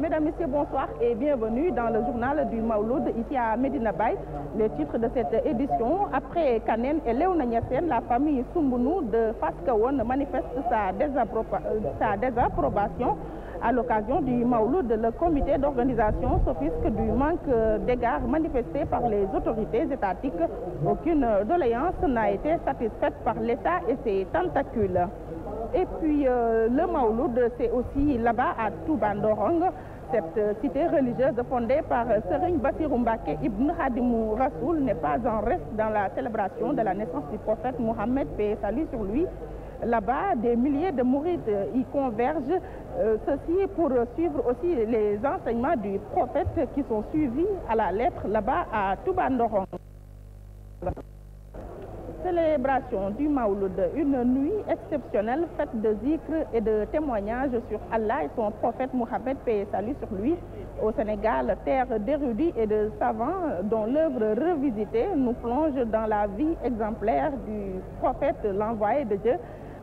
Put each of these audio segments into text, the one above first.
Mesdames, Messieurs, bonsoir et bienvenue dans le journal du Maouloud ici à Medina Baye. Le titre de cette édition, après Kanen et Léona Niassène, la famille Soumbounou de Fass Kahone manifeste sa désapprobation à l'occasion du Maouloud. Le comité d'organisation s'offusque du manque d'égards manifesté par les autorités étatiques. Aucune doléance n'a été satisfaite par l'État et ses tentacules. Et puis le Maouloud, c'est aussi là-bas à Toubandorong, cette cité religieuse fondée par Serigne Bassirou Mbacké Ibn Khadimou Rassoul n'est pas en reste dans la célébration de la naissance du prophète Mohammed, paix et salut sur lui. Là-bas, des milliers de mourides y convergent, ceci pour suivre aussi les enseignements du prophète qui sont suivis à la lettre là-bas à Toubandorong. Célébration du Maouloud, une nuit exceptionnelle faite de zikr et de témoignages sur Allah et son prophète Mohammed, paix et salut sur lui. Au Sénégal, terre d'érudits et de savants dont l'œuvre revisitée nous plonge dans la vie exemplaire du prophète, l'envoyé de Dieu.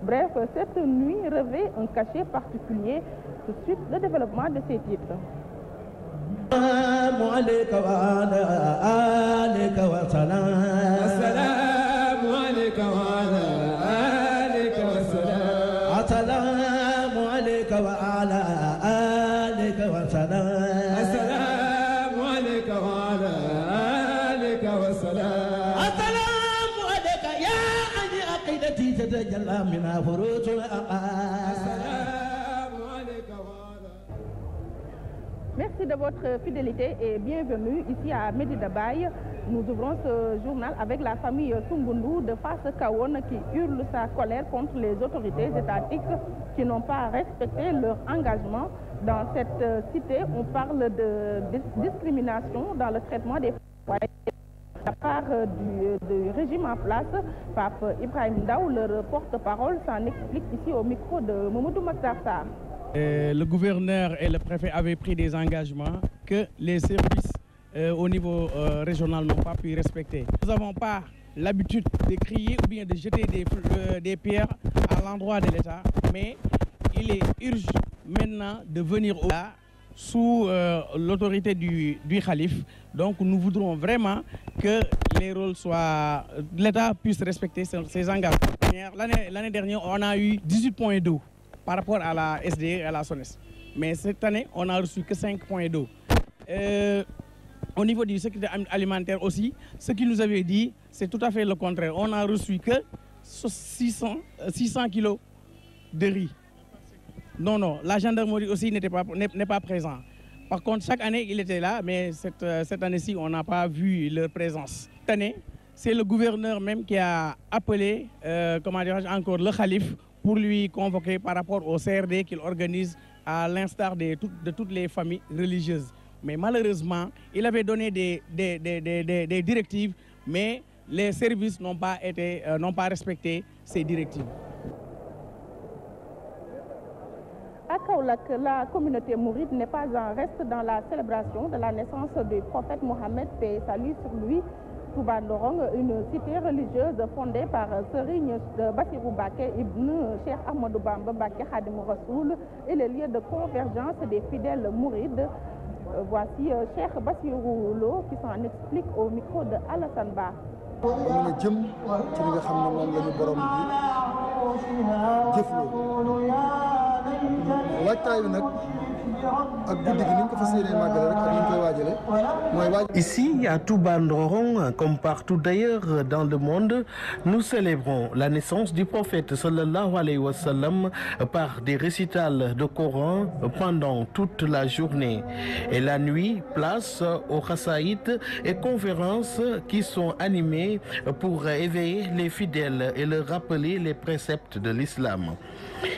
Bref, cette nuit revêt un cachet particulier. Tout de suite, le développement de ces titres. Merci de votre fidélité et bienvenue ici à Medina Baye. Nous ouvrons ce journal avec la famille Soumbounou de Fass Kahone qui hurle sa colère contre les autorités étatiques qui n'ont pas respecté leur engagement. Dans cette cité, on parle de discrimination dans le traitement des foyers. À part du régime en place, Pape Ibrahim Ndaw, leur porte-parole, s'en explique ici au micro de Mamadou Makhtar Sarr. Le gouverneur et le préfet avaient pris des engagements que les services au niveau régional n'ont pas pu respecter. Nous n'avons pas l'habitude de crier ou bien de jeter des pierres à l'endroit de l'État, mais il est urgent maintenant de venir sous l'autorité du khalife. Donc nous voudrons vraiment que les rôles soient, l'État puisse respecter ses engagements. L'année dernière, on a eu 18 points d'eau par rapport à la SDE et à la SONES. Mais cette année, on n'a reçu que 5 points d'eau. Au niveau du sécurité alimentaire aussi, ce qu'il nous avait dit, c'est tout à fait le contraire. On n'a reçu que 600 kilos de riz. Non, la gendarmerie aussi n'est pas présente. Par contre, chaque année, il était là, mais cette année-ci, on n'a pas vu leur présence. Cette année, c'est le gouverneur même qui a appelé, encore le khalife pour lui convoquer par rapport au CRD qu'il organise à l'instar de toutes les familles religieuses. Mais malheureusement, il avait donné des directives, mais les services n'ont pas respecté ces directives. À Kaolack, la communauté mouride n'est pas en reste dans la célébration de la naissance du prophète Mohammed, paix et salut sur lui. Toubandorong, une cité religieuse fondée par Serigne Bassirou Mbacké Ibn Cheikh Ahmadou Bamba Mbacké Khadimou Rassoul est le lieu de convergence des fidèles mourides. Voici Cheikh Bassirou Lo qui s'en explique au micro de Alassane Ba. ñu jëm ci li nga xam ne moom la ñu borom bi jëfloo waajtaay bi nag ak guddi gi ni ñu ko fas yéenee màggale rek ak ni ñu koy waajale mooy waaj. Ici, à Toubandorong, comme partout d'ailleurs dans le monde, nous célébrons la naissance du prophète sallallahu alayhi wa sallam par des récitals de Coran pendant toute la journée. Et la nuit, place aux khasaïd et conférences qui sont animées pour éveiller les fidèles et leur rappeler les préceptes de l'islam.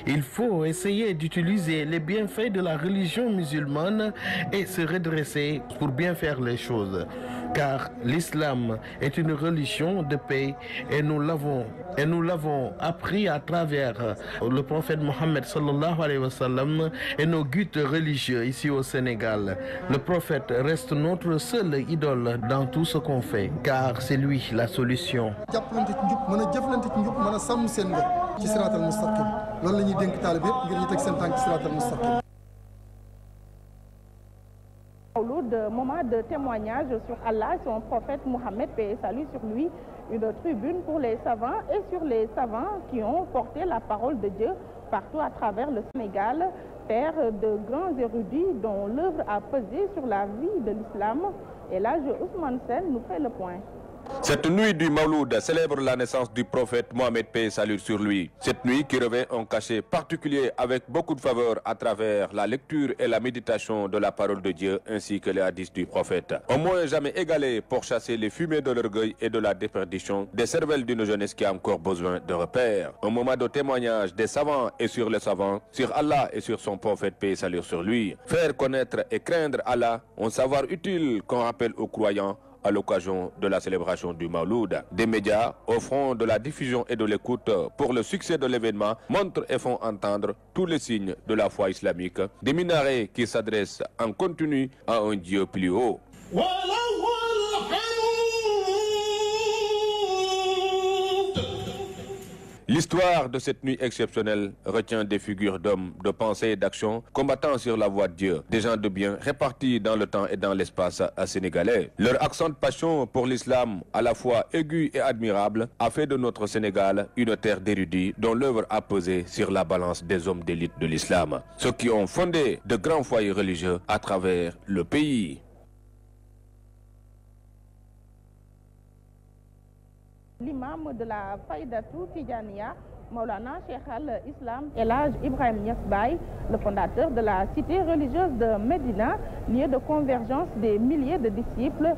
Il faut essayer d'utiliser les bienfaits de la religion musulmane et se redresser pour bien faire les choses. Car l'islam est une religion de paix et nous l'avons appris à travers le prophète Mohammed sallallahu alayhi wa sallam et nos guides religieux ici au Sénégal. Le prophète reste notre seule idole dans tout ce qu'on fait, car c'est lui la solution. ci siraatal mustaqim loolu la ñuy dénk taalibe yëpp ngir ñu teg seen tànk ci siraatal mustaqim. Mawlud, moment de témoignage sur Allah et son prophète Mohammed, paix et salut sur lui, une tribune pour les savants et sur les savants qui ont porté la parole de Dieu partout à travers le Sénégal, terre de grands érudits dont l'œuvre a pesé sur la vie de l'islam. Et là, Ousmane Sen nous fait le point. Cette nuit du Mawlud célèbre la naissance du prophète Mohammed, paix et salut sur lui. Cette nuit qui revêt un cachet particulier avec beaucoup de faveur à travers la lecture et la méditation de la parole de Dieu ainsi que les hadiths du prophète. Au moins jamais égalé pour chasser les fumées de l'orgueil et de la déperdition des cervelles d'une jeunesse qui a encore besoin de repères. Un moment de témoignage des savants et sur les savants, sur Allah et sur son prophète, paix et salut sur lui. Faire connaître et craindre Allah, un savoir utile qu'on rappelle aux croyants à l'occasion de la célébration du Mawlud. Des médias offrant de la diffusion et de l'écoute pour le succès de l'événement montrent et font entendre tous les signes de la foi islamique, des minarets qui s'adressent en continu à un Dieu plus haut. L'histoire de cette nuit exceptionnelle retient des figures d'hommes, de pensée et d'action combattant sur la voie de Dieu, des gens de bien répartis dans le temps et dans l'espace sénégalais. Leur accent de passion pour l'islam, à la fois aigu et admirable, a fait de notre Sénégal une terre d'érudits dont l'œuvre a pesé sur la balance des hommes d'élite de l'islam, ceux qui ont fondé de grands foyers religieux à travers le pays. L'imam de la Faydatou Tidjaniya, Maulana Cheikh al-Islam El Hadj Ibrahim Niass Baye, le fondateur de la cité religieuse de Médina, lieu de convergence des milliers de disciples.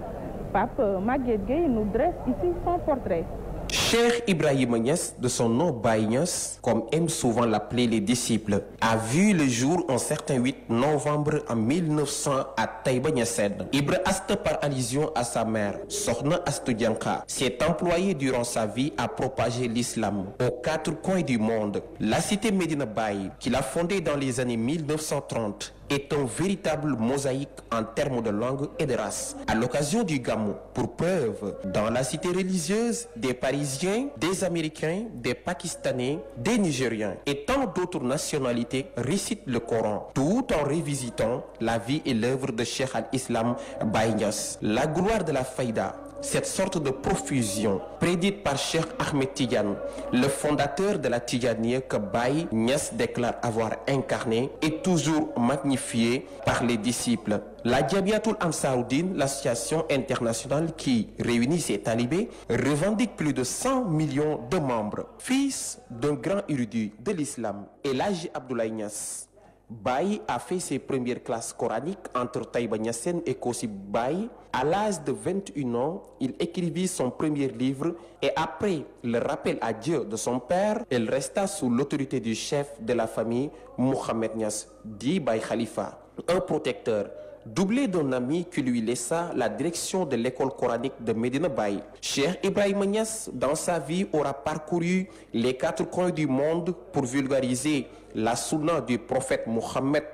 Pape Maguette Gueye nous dresse ici son portrait. Cheikh Ibrahim Niass, de son nom Baye Niass, comme aiment souvent l'appeler les disciples, a vu le jour un certain 8 novembre en 1900 à Taïba Niassène. Ibra Asta, par allusion à sa mère, Sokhna Astou Dianka, s'est employé durant sa vie à propager l'islam aux 4 coins du monde. La cité Medina Baye, qu'il a fondée dans les années 1930, est un véritable mosaïque en termes de langue et de race. À l'occasion du Gamou, pour preuve, dans la cité religieuse, des Parisiens, des Américains, des Pakistanais, des Nigériens et tant d'autres nationalités récitent le Coran, tout en révisitant la vie et l'œuvre de Cheikh al-Islam Baye Niass. La gloire de la Faïda, cette sorte de profusion prédite par Cheikh Ahmed Tidiane, le fondateur de la Tidjaniya que Baye Niass déclare avoir incarné, est toujours magnifiée par les disciples. La Jamiatul Ansaruddin, l'association internationale qui réunit ces talibés, revendique plus de 100 millions de membres. Fils d'un grand érudit de l'islam, El Hadj Abdoulaye Niass, Baye a fait ses premières classes coraniques entre Taïba Niassène et Kossy Baye. À l'âge de 21 ans, il écrivit son premier livre et après le rappel à Dieu de son père, il resta sous l'autorité du chef de la famille, Mohamed Niass, dit Baye Khalifa, un protecteur, doublé d'un ami qui lui laissa la direction de l'école coranique de Medina Baye. Cheikh Ibrahim Niass, dans sa vie, aura parcouru les 4 coins du monde pour vulgariser la sunna du prophète Mohammed,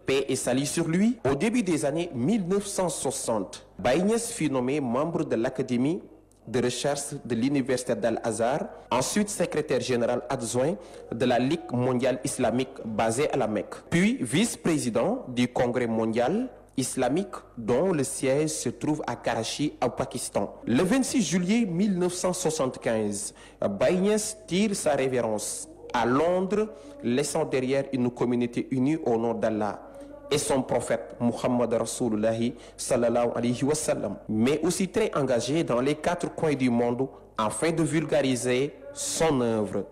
paix et salut sur lui. Au début des années 1960, Baye Niass fut nommé membre de l'Académie de recherche de l'Université d'Al-Azhar, ensuite secrétaire général adjoint de la Ligue mondiale islamique basée à la Mecque, puis vice-président du Congrès mondial islamique dont le siège se trouve à Karachi, au Pakistan. Le 26 juillet 1975, Baye Niass tire sa révérence à Londres, laissant derrière une communauté unie au nom d'Allah et son prophète Muhammad Rasulullahi sallallahu alayhi wa sallam, mais aussi très engagé dans les 4 coins du monde afin de vulgariser son œuvre.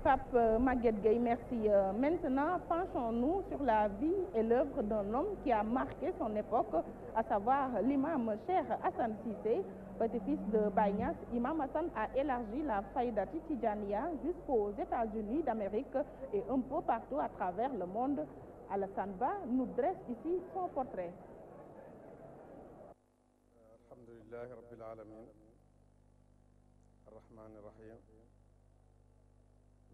Pape Maguette Gueye, merci. Maintenant, penchons-nous sur la vie et l'œuvre d'un homme qui a marqué son époque, à savoir l'imam Cheikh Hassan Cissé, petit-fils de Baye Niass. Imam Hassan a élargi la Faydatou Tidjaniya jusqu'aux États-Unis d'Amérique et un peu partout à travers le monde. Alassane Ba nous dresse ici son portrait. Alhamdulillahi Rabbil Alamin, Ar-Rahman Ar-Rahim,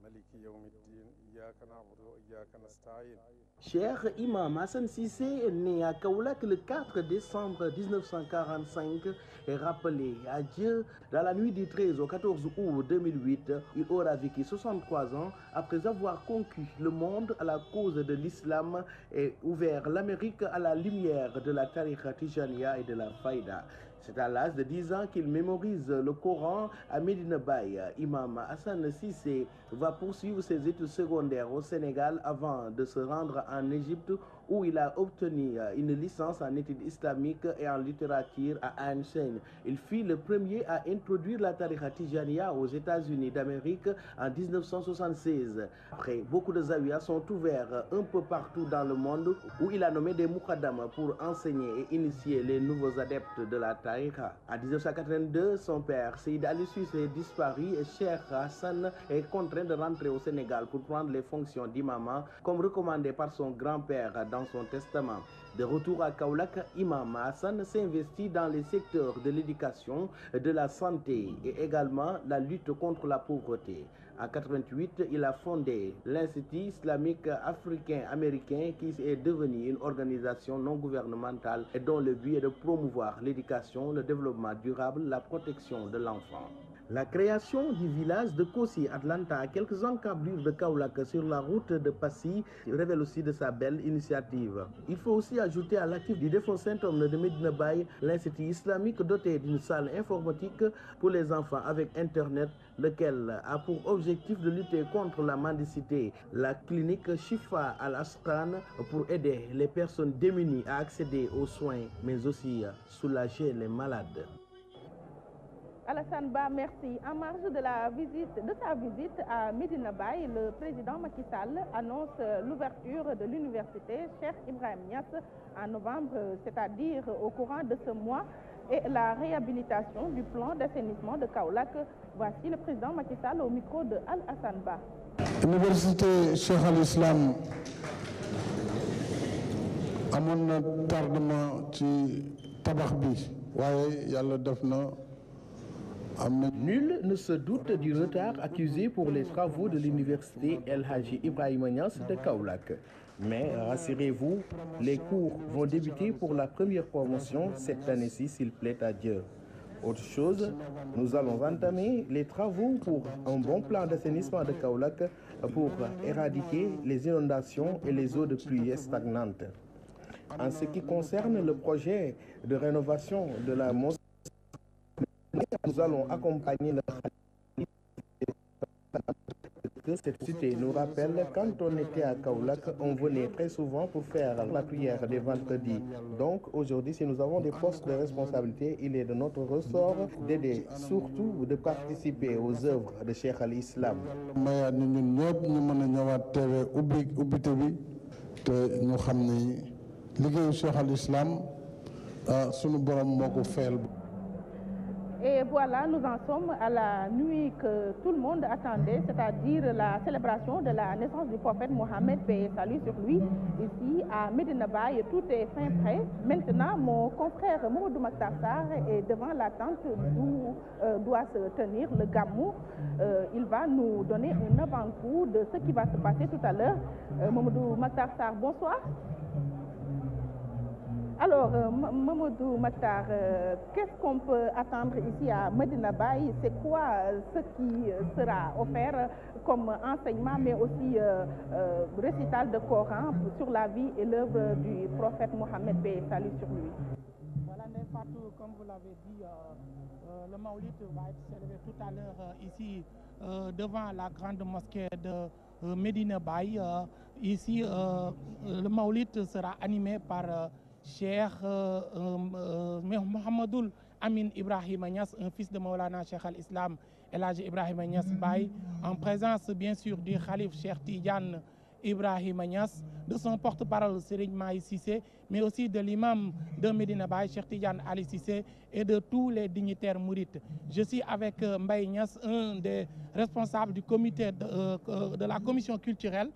Maliki Yawmiddin, إياك نعبد وإياك نستعين. Cheikh Imam Hassan Cissé est né à Kaolack le 4 décembre 1945 et rappelé à Dieu dans la nuit du 13 au 14 août 2008. Il aura vécu 63 ans après avoir conquis le monde à la cause de l'islam et ouvert l'Amérique à la lumière de la tariqa Tijaniya et de la Faïda. C'est à l'âge de 10 ans qu'il mémorise le Coran à Medina Baye. Imam Hassan Cissé va poursuivre ses études secondaires au Sénégal avant de se rendre en Égypte où il a obtenu une licence en études islamiques et en littérature à Ain Seine. Il fut le premier à introduire la tariqa Tijaniya aux États-Unis d'Amérique en 1976. Après, beaucoup de zawiyas sont ouverts un peu partout dans le monde où il a nommé des muqaddam pour enseigner et initier les nouveaux adeptes de la tariqa. En 1982, son père, Seyd Ali Cissé, disparu et Cheikh Hassan est contraint de rentrer au Sénégal pour prendre les fonctions d'imam comme recommandé par son grand-père dans son testament. De retour à Kaolack, Imam Hassan s'investit dans les secteurs de l'éducation, de la santé et également la lutte contre la pauvreté. En 1988, il a fondé l'Institut islamique africain-américain qui est devenu une organisation non gouvernementale et dont le but est de promouvoir l'éducation, le développement durable, la protection de l'enfant. La création du village de Kossi Atlanta à quelques encablures de Kaolack sur la route de Passy révèle aussi de sa belle initiative. Il faut aussi ajouter à l'actif du défunt Saint-Homme de Medina Baye l'Institut islamique doté d'une salle informatique pour les enfants avec Internet, lequel a pour objectif de lutter contre la mendicité. La clinique Shifa Al-Asqan pour aider les personnes démunies à accéder aux soins, mais aussi soulager les malades. Alassane Ba, merci. En marge de sa visite à Medina Baye, le président Macky Sall annonce l'ouverture de l'université Cheikh Ibrahim Niass en novembre, c'est-à-dire au courant de ce mois, et la réhabilitation du plan d'assainissement de Kaolack. Voici le président Macky Sall au micro de Alassane Ba. Université Cheikh Al Islam amoon na tardement ci tabax bi waaye yàlla def na. Nul ne se doute du retard accusé pour les travaux de l'université El Hadji Ibrahima Niass de Kaolack. Mais rassurez-vous, les cours vont débuter pour la première promotion cette année-ci s'il plaît à Dieu. Autre chose, nous allons entamer les travaux pour un bon plan d'assainissement de Kaolack pour éradiquer les inondations et les eaux de pluie stagnantes. En ce qui concerne le projet de rénovation de la mosquée, nous allons accompagner le que cette cité nous rappelle quand on était à Kaolack, on venait très souvent pour faire la prière des vendredis. Donc aujourd'hui, si nous avons des postes de responsabilité, il est de notre ressort d'aider, surtout de participer aux œuvres de Cheikh Al Islam. mayaat ni ñun ñëpp ñu mën a ñëwaat teewe ubbite bi te ñu xam ni liggéeyu Cheikh Al Islam sunu borom moo ko fayal. Et voilà, nous en sommes à la nuit que tout le monde attendait, c'est-à-dire la célébration de la naissance du prophète Mohammed, paix et salut sur lui, ici à Medina Baye. Tout est fin prêt. Maintenant, mon confrère Mamadou Makhtar Sarr est devant la tente où doit se tenir le gamou. Il va nous donner un avant-goût de ce qui va se passer tout à l'heure. Mamadou Makhtar Sarr, bonsoir. Alors, Mamadou Makhtar, qu'est-ce qu'on peut attendre ici à Medina Baye? C'est quoi ce qui sera offert comme enseignement, mais aussi récital de Coran sur la vie et l'œuvre du prophète Mohammed, paix et salut sur lui? Voilà, Fatou, comme vous l'avez dit, le Maoulid va être célébré tout à l'heure ici devant la grande mosquée de Medina Baye. Ici, le Maoulid sera animé par Cheikh Mohamedoul Amin Ibrahima Niass, un fils de Maulana Cheikh Al Islam El Hadji Ibrahima Niass Baye, en présence bien sûr du Khalif Cheikh Tidiane Ibrahima Niass, de son porte-parole Serigne Maï Cissé, mais aussi de l'imam de Medina Baye, Cheikh Tidiane Ali Cissé, et de tous les dignitaires mourites. Je suis avec Mbaye Niass, un des responsables du comité de la commission culturelle.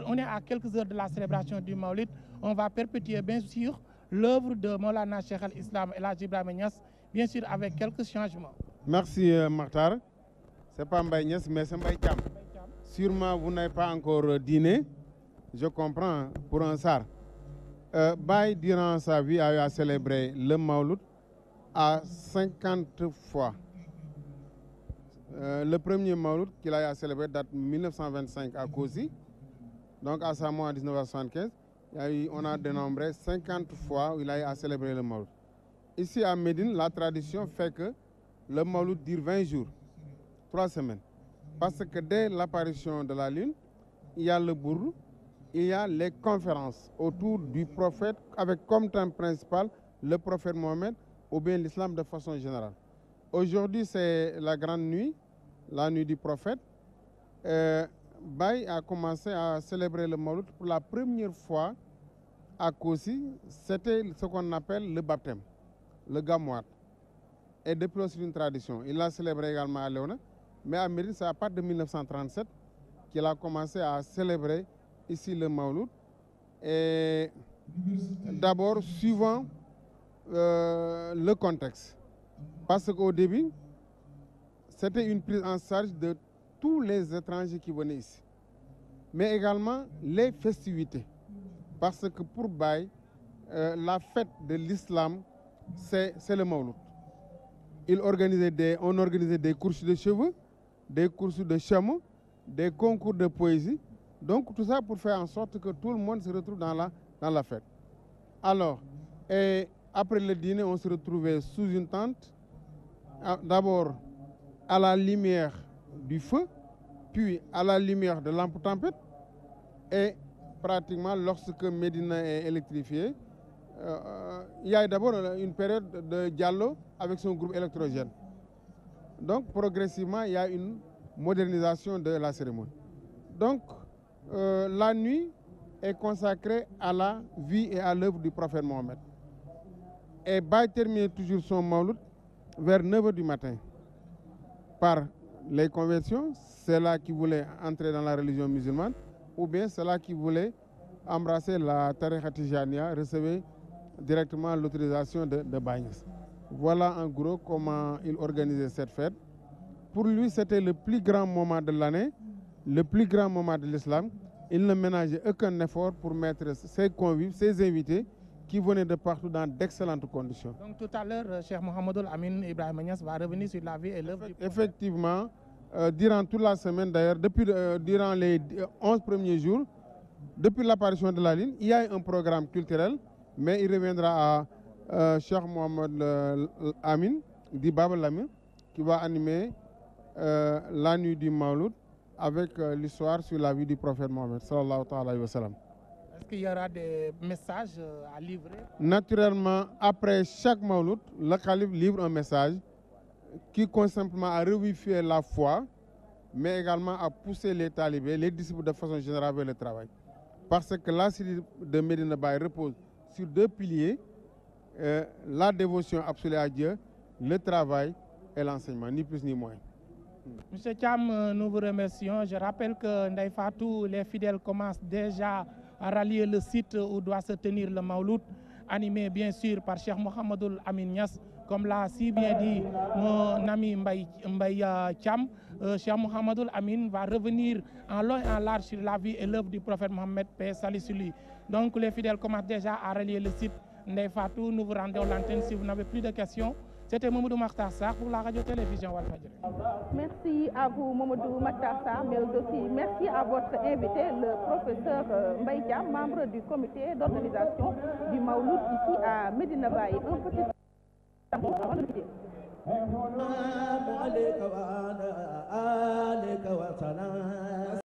On est à quelques heures de la célébration du Maulid. On va perpétuer bien sûr l'œuvre de Maulana Cheikh Al Islam El Hadji Ibrahima Niass, bien sûr avec quelques changements. Merci Makhtar. C'est pas Mbaye Niass, mais c'est Mbaye Thiam. sûrement vous n'avez pas encore dîné, je comprends, pour un Sar. Baye, durant sa vie, a eu à célébrer le Mawlud à 50 fois. Le premier Mawlud qu'il a eu à célébrer date de 1925 à Kosi, donc à sa mort en 1975. On a dénombré 50 fois où il a eu à célébrer le Mawlud. Ici à Médine, la tradition fait que le Mawlud dure 20 jours, 3 semaines. Parce que dès l'apparition de la lune, il y a le bourg, il y a les conférences autour du prophète avec comme thème principal le prophète Mohammed ou bien l'islam de façon générale. Aujourd'hui, c'est la grande nuit, la nuit du prophète. Baye a commencé à célébrer le Mawlud pour la première fois à Kosi. C'était ce qu'on appelle le baptême, le Gamouat. Et depuis, c'est une tradition. Il l'a célébré également à Léona. Mais à Médine, c'est à partir de 1937 qu'il a commencé à célébrer ici le Mawlud. Et d'abord, suivant le contexte. Parce qu'au début, c'était une prise en charge de tous les étrangers qui venaient ici. Mais également les festivités. Parce que pour Baye, la fête de l'islam, c'est le Mawlud. On organisait des courses de chevaux, des courses de chameaux, des concours de poésie. Donc tout ça pour faire en sorte que tout le monde se retrouve dans la fête. Alors, et après le dîner, on se retrouvait sous une tente, d'abord à la lumière du feu, puis à la lumière de lampe tempête, et pratiquement lorsque Médina est électrifiée, il y a d'abord une période de dialogue avec son groupe électrogène. Donc progressivement, il y a une modernisation de la cérémonie. Donc la nuit est consacrée à la vie et à l'œuvre du prophète Mohammed. Et Baye termine toujours son Mawlud vers 9 h du matin par les conversions, ceux-là qui voulaient entrer dans la religion musulmane, ou bien ceux-là qui voulaient embrasser la Tariqa Tijaniya, recevaient directement l'autorisation de Baye. Voilà en gros comment il organisait cette fête. Pour lui, c'était le plus grand moment de l'année, le plus grand moment de l'islam. Il ne ménageait aucun effort pour mettre ses convives, ses invités, qui venaient de partout dans d'excellentes conditions. Donc tout à l'heure, Cheikh Mohamedoul Amin Ibrahima Niass va revenir sur la vie et l'œuvre du prophète. Effectivement, durant toute la semaine d'ailleurs, durant les 11 premiers jours, depuis l'apparition de la ligne, il y a un programme culturel, mais il reviendra à Cheikh Mohamed Amin, dit Baba Lamine, qui va animer la nuit du Mawlud avec l'histoire sur la vie du prophète Mohammed sallallahu alayhi wa sallam. Est-ce qu'il y aura des messages à livrer? Naturellement, après chaque Mawlud, le calife livre un message qui consiste simplement à revivifier la foi, mais également à pousser les talibés, les disciples de façon générale vers le travail. Parce que la cité de Médina Baye repose sur 2 piliers, la dévotion absolue à Dieu, le travail et l'enseignement, ni plus ni moins. Monsieur Thiam, nous vous remercions. Je rappelle que Ndeye Fatou, les fidèles commencent déjà à rallier le site où doit se tenir le Mawlud, animé bien sûr par Cheikh Mohamedoul Amin Niass, comme l'a si bien dit mon ami Mbaye Thiam. Cheikh Mohamedoul Amin va revenir en long et en large sur la vie et l'œuvre du prophète Mohammed, paix et salut sur lui. Donc les fidèles commencent déjà à rallier le site. Ndeye Fatou, nous vous rendons l'antenne si vous n'avez plus de questions. C'était Mamadou Makhtar Sarr pour la radio-télévision Walfadjri. Merci à vous Mamadou Makhtar Sarr, mais aussi merci à votre invité, le professeur Mbaye Thiam, membre du comité d'organisation du Mawlud ici à Médina Baye. Un petit avant de quitter.